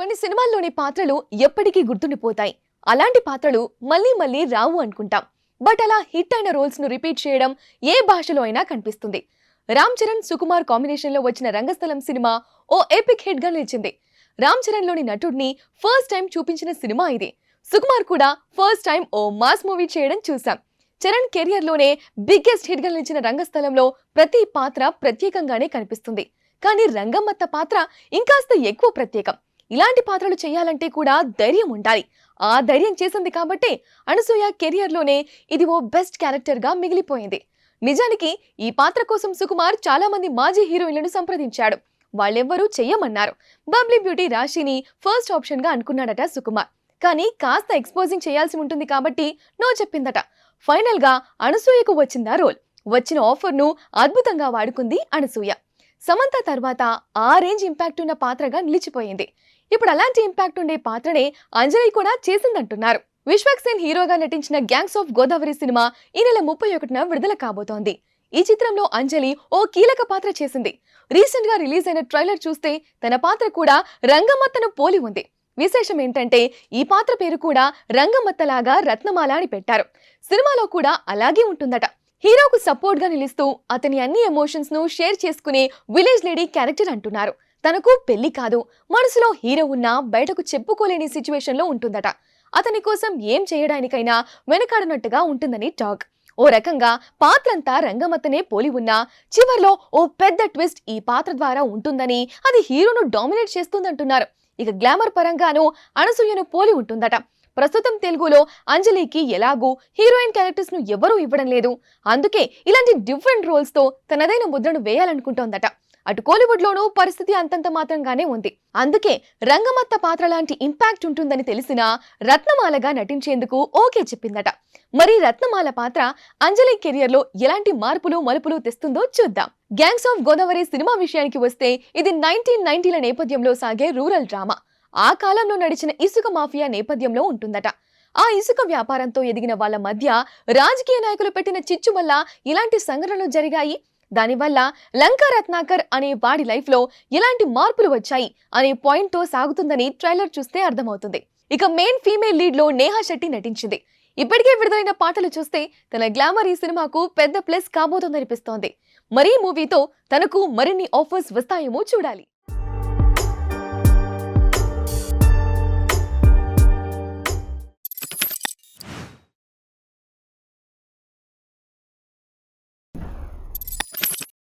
కొన్ని సినిమాల్లోని పాత్రలు ఎప్పటికీ గుర్తుండిపోతాయి. అలాంటి పాత్రలు మళ్ళీ మళ్ళీ రావు అనుకుంటాం. బట్ అలా హిట్ అయిన రోల్స్ ను రిపీట్ చేయడం ఏ భాషలో అయినా కనిపిస్తుంది. రామ్ చరణ్, సుకుమార్ కాంబినేషన్ లో వచ్చిన రంగస్థలం సినిమా ఓ ఎపిక్ హిట్ గా నిలిచింది. రామ్ చరణ్ లోని నటుడిని ఫస్ట్ టైం చూపించిన సినిమా ఇది. సుకుమార్ కూడా ఫస్ట్ టైం ఓ మాస్ మూవీ చేయడం చూసాం. చరణ్ కెరియర్ లోనే బిగ్గెస్ట్ హిట్ గా నిలిచిన రంగస్థలంలో ప్రతి పాత్ర ప్రత్యేకంగానే కనిపిస్తుంది. కానీ రంగమ్మత్త పాత్ర ఇంకాస్త ఎక్కువ ప్రత్యేకం. ఇలాంటి పాత్రలు చేయాలంటే కూడా ధైర్యం ఉండాలి. ఆ ధైర్యం చేసింది కాబట్టి అనసూయ కెరియర్ లోనే ఇది ఓ బెస్ట్ క్యారెక్టర్ గా మిగిలిపోయింది. నిజానికి ఈ పాత్ర కోసం సుకుమార్ చాలా మంది మాజీ హీరోయిన్లను సంప్రదించాడు. వాళ్ళెవ్వరూ చెయ్యమన్నారు. బబ్లీ బ్యూటీ రాశిని ఫస్ట్ ఆప్షన్ గా అనుకున్నాడట సుకుమార్. కానీ కాస్త ఎక్స్పోజింగ్ చేయాల్సి ఉంటుంది కాబట్టి నో చెప్పిందట. ఫైనల్ గా అనసూయకు వచ్చిందా రోల్. వచ్చిన ఆఫర్ ను అద్భుతంగా వాడుకుంది అనసూయ. సమంత తర్వాత ఆ రేంజ్ ఇంపాక్ట్ ఉన్న పాత్రగా నిలిచిపోయింది. ఇప్పుడు అలాంటి ఇంపాక్ట్ ఉండే పాత్రనే అంజలి కూడా చేసిందంటున్నారు. విశ్వక్ సేన్ హీరోగా నటించిన గ్యాంగ్స్ ఆఫ్ గోదావరి సినిమా ఈ నెల 31న విడుదల కాబోతోంది. ఈ చిత్రంలో అంజలి ఓ కీలక పాత్ర చేసింది. రీసెంట్ గా రిలీజ్ అయిన ట్రైలర్ చూస్తే తన పాత్ర కూడా రంగమ్మత్తను పోలి ఉంది. విశేషం ఏంటంటే ఈ పాత్ర పేరు కూడా రంగమ్మత్తలాగా రత్నమాల అని పెట్టారు. సినిమాలో కూడా అలాగే ఉంటుందట. హీరోకు సపోర్ట్ గా నిలుస్తూ అతని అన్ని ఎమోషన్స్ ను షేర్ చేసుకునే విలేజ్ లేడీ క్యారెక్టర్ అంటున్నారు. తనకు పెళ్లి కాదు, మనసులో హీరో ఉన్నా బయటకు చెప్పుకోలేని సిచ్యువేషన్ లో ఉంటుందట. అతని కోసం ఏం చేయడానికైనా వెనకాడనట్టుగా ఉంటుందని టాక్. ఓ రకంగా పాత్రంతా రంగమ్మత్తనే పోలి ఉన్నా చివర్లో ఓ పెద్ద ట్విస్ట్ ఈ పాత్ర ద్వారా ఉంటుందని, అది హీరోను డామినేట్ చేస్తుందంటున్నారు. ఇక గ్లామర్ పరంగానూ అనసూయను పోలి ఉంటుందట. ప్రస్తుతం తెలుగులో అంజలికి ఎలాగూ హీరోయిన్ క్యారెక్టర్స్ ను ఎవరూ ఇవ్వడం లేదు. అందుకే ఇలాంటి డిఫరెంట్ రోల్స్ తో తనదైన ముద్రను వేయాలనుకుంటోందట. అటు కోలీవుడ్ లోనూ పరిస్థితి అంతంత మాత్రంగానే ఉంది. అందుకే రంగమత్త పాత్ర లాంటి ఇంపాక్ట్ ఉంటుందని తెలిసినా రత్నమాలగా నటించేందుకు ఓకే చెప్పిందట. మరి రత్నమాల పాత్ర అంజలి కెరియర్ లో ఎలాంటి మార్పులు మలుపులు తెస్తుందో చూద్దాం. గ్యాంగ్స్ ఆఫ్ గోదావరి సినిమా విషయానికి వస్తే ఇది 1990ల నేపథ్యంలో సాగే రూరల్ డ్రామా. ఆ కాలంలో నడిచిన ఇసుక మాఫియా నేపథ్యంలో ఉంటుందట. ఆ ఇసుక వ్యాపారంతో ఎదిగిన వాళ్ళ మధ్య రాజకీయ నాయకులు పెట్టిన చిచ్చు వల్ల ఇలాంటి సంఘటనలు జరిగాయి. దానివల్ల లంకా రత్నాకర్ అనే వాడి లైఫ్ లో ఎలాంటి మార్పులు వచ్చాయి అనే పాయింట్ తో సాగుతుందని ట్రైలర్ చూస్తే అర్థమవుతుంది. ఇక మెయిన్ ఫీమేల్ లీడ్ లో నేహా శెట్టి నటించింది. ఇప్పటికే విడుదలైన పాటలు చూస్తే తన గ్లామర్ ఈ సినిమాకు పెద్ద ప్లస్ కాబోతోందనిపిస్తోంది. మరీ మూవీతో తనకు మరిన్ని ఆఫర్స్ వస్తాయేమో చూడాలి.